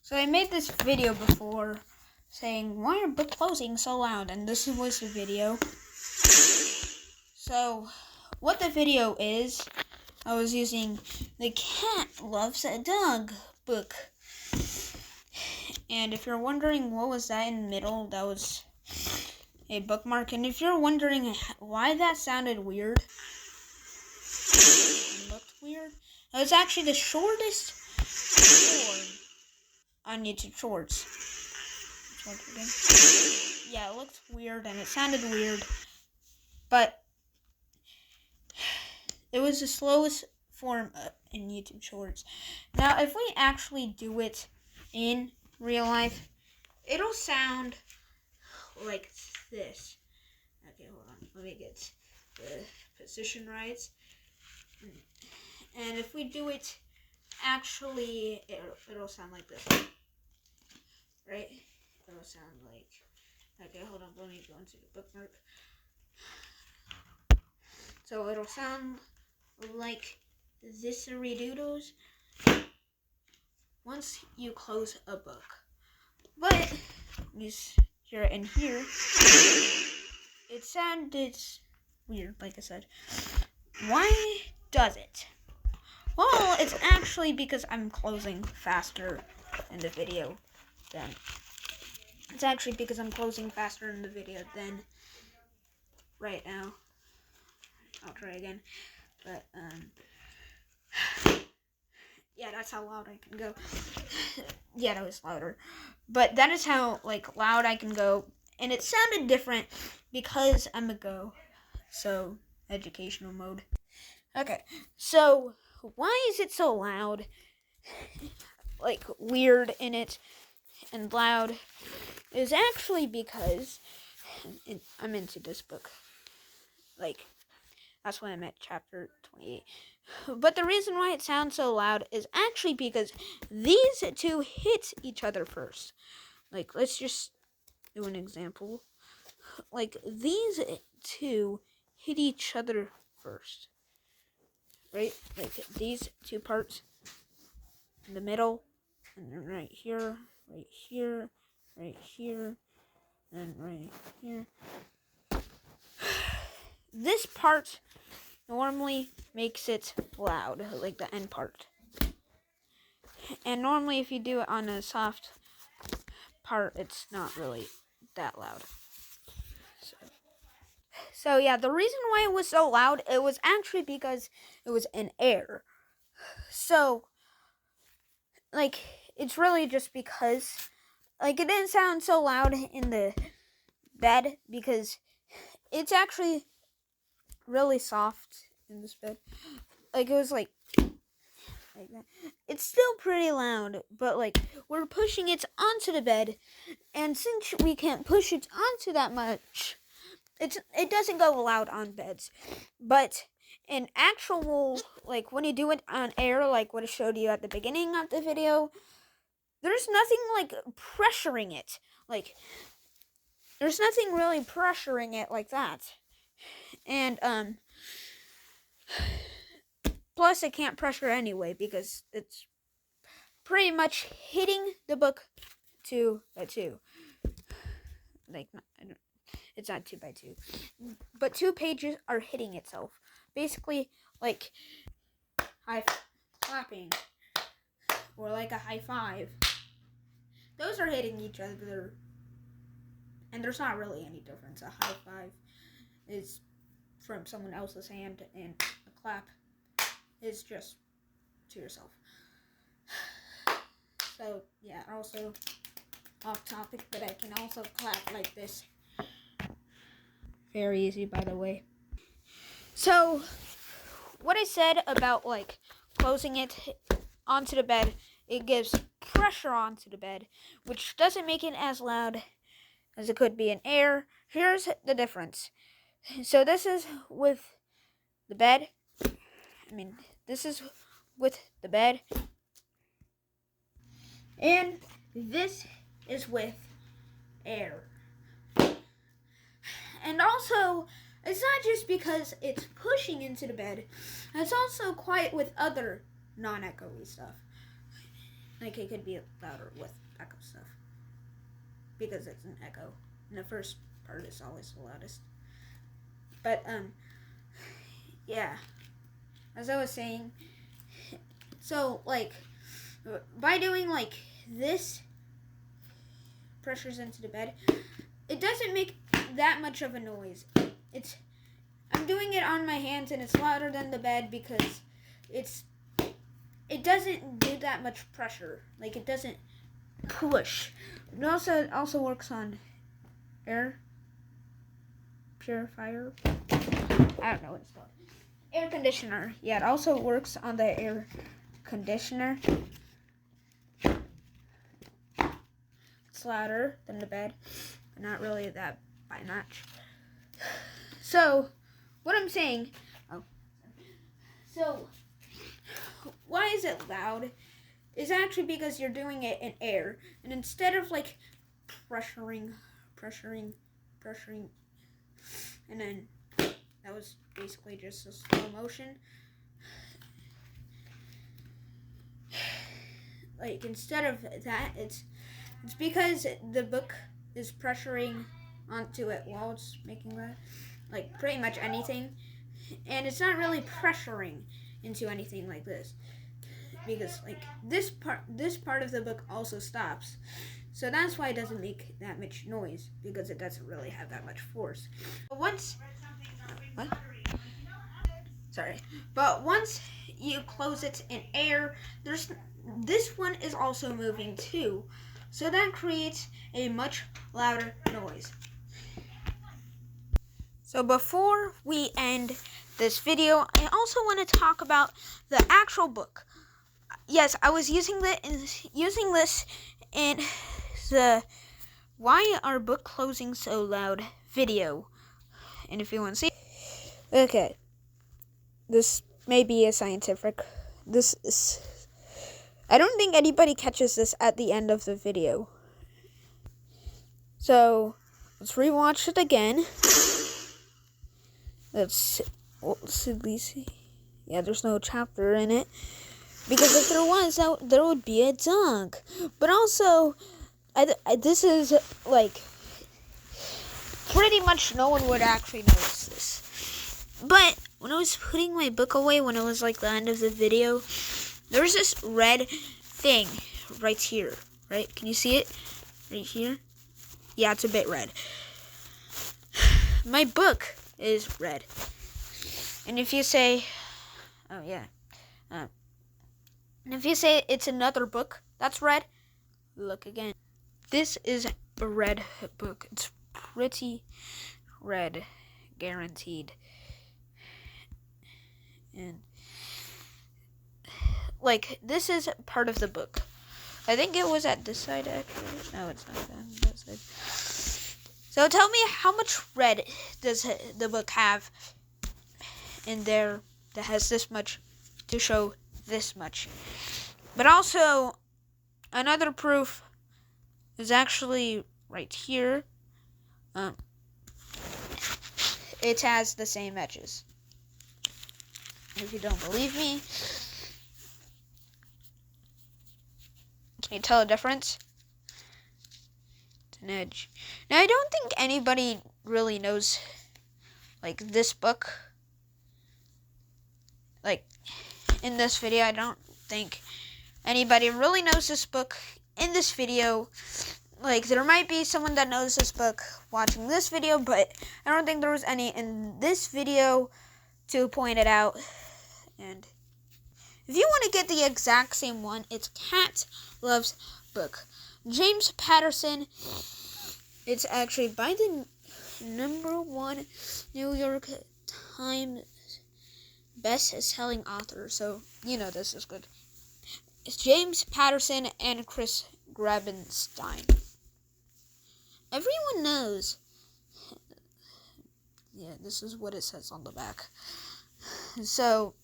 So I made this video before saying, why are book closing so loud? And this was the video. So what the video is, I was using the Cat Loves a Dog book. And if you're wondering what was that in the middle, that was a bookmark. And if you're wondering why that sounded weird, and looked weird, it was actually the shortest form on YouTube Shorts. Yeah, it looked weird and it sounded weird, but it was the slowest form in YouTube Shorts. Now, if we actually do it in real life, it'll sound like this. Okay, hold on. Let me get the position right. And if we do it actually, it'll sound like this. Right? It'll sound like... Okay, hold on. Let me go into the bookmark. So it'll sound like this doodles once you close a book. But here and here, it sounded weird, like I said. Why does it? Well, it's actually because I'm closing faster in the video than... It's actually because I'm closing faster in the video than right now. I'll try again. But, yeah, that's how loud I can go. Yeah, that was louder. But that is how, loud I can go. And it sounded different because I'm a go. So, educational mode. Okay, so why is it so loud? Weird in it and loud is actually because I'm into this book. That's when I'm at chapter 28. But the reason why it sounds so loud is actually because these two hit each other first. Let's just do an example. These two hit each other first. Right? These two parts in the middle, and then right here, right here, right here, and right here. This part normally makes it loud, like the end part. And normally if you do it on a soft part, it's not really that loud. So yeah, the reason why it was so loud, it was actually because it was in air. So, it's really just because, it didn't sound so loud in the bed because it's actually really soft in this bed. It was like that. It's still pretty loud, but we're pushing it onto the bed, and since we can't push it onto that much, it doesn't go loud on beds. But in actual, when you do it on air, what I showed you at the beginning of the video, there's nothing pressuring it. There's nothing really pressuring it like that. And plus it can't pressure anyway because it's pretty much hitting the book 2 by 2. It's not 2 by 2, but 2 pages are hitting itself. Basically, high clapping or a high five. Those are hitting each other, and there's not really any difference. A high five is from someone else's hand, and a clap is just to yourself. So yeah, also off topic, but I can also clap like this. Very easy, by the way. So what I said about closing it onto the bed, it gives pressure onto the bed, which doesn't make it as loud as it could be in air. Here's the difference. So this is with the bed. This is with the bed. And this is with air. And also, it's not just because it's pushing into the bed. It's also quiet with other non-echoey stuff. Like, it could be louder with backup stuff. Because it's an echo. And the first part is always the loudest. But, yeah. As I was saying, so, like, by doing, like, this, pressures into the bed, it doesn't make that much of a noise. I'm doing it on my hands, and it's louder than the bed because it doesn't do that much pressure. Like, it doesn't push. It also works on air purifier. I don't know what it's called. Air conditioner. Yeah, it also works on the air conditioner. It's louder than the bed, but not really that by much. So, what I'm saying, so why is it loud? It's actually because you're doing it in air, and instead of like pressuring, and then that was basically just a slow motion. Like, instead of that, it's because the book is pressuring onto it while it's making that, like, pretty much anything, and it's not really pressuring into anything like this, because like this part of the book also stops, so that's why it doesn't make that much noise, because it doesn't really have that much force. But once you close it in air, this one is also moving too, so that creates a much louder noise. So before we end this video, I also want to talk about the actual book. Yes, I was using this in the Why Are Book Closing So Loud video. And if you want to see, okay, this may be a scientific. I don't think anybody catches this at the end of the video. So let's rewatch it again. Let's see. Yeah, there's no chapter in it, because if there was, there would be a dunk. But also, this is like pretty much no one would actually notice this. But when I was putting my book away, when it was like the end of the video, there's this red thing right here. Right? Can you see it? Right here? Yeah, it's a bit red. My book is red. And if you say, oh yeah, and if you say it's another book that's red, look again. This is a red book. It's pretty red, guaranteed. And like, this is part of the book. I think it was at this side actually. No, it's not that side. So tell me, how much red does the book have in there that has this much to show this much? But also, another proof is actually right here. It has the same edges. If you don't believe me, can you tell a difference? It's an edge. Now, I don't think anybody really knows, like, this book. Like, in this video, I don't think anybody really knows this book in this video. Like, there might be someone that knows this book watching this video, but I don't think there was any in this video to point it out. And if you want to get the exact same one, it's Cat Loves Book. James Patterson. It's actually by the #1 New York Times best-selling author, so you know this is good. It's James Patterson and Chris Grabenstein. Everyone knows. Yeah, this is what it says on the back. So,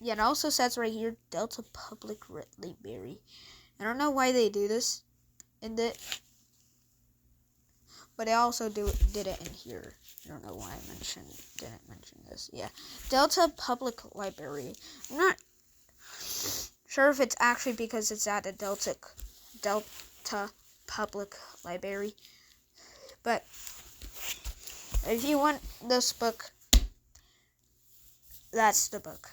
yeah, it also says right here, Delta Public Library. I don't know why they do this in the, but I also did it in here. I don't know why I didn't mention this. Yeah, Delta Public Library. I'm not sure if it's actually because it's at a Delta Public Library. But if you want this book, that's the book.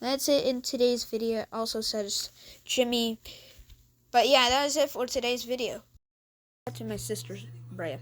That's it in today's video. Also says Jimmy. But yeah, that was it for today's video. To my sister, Brea.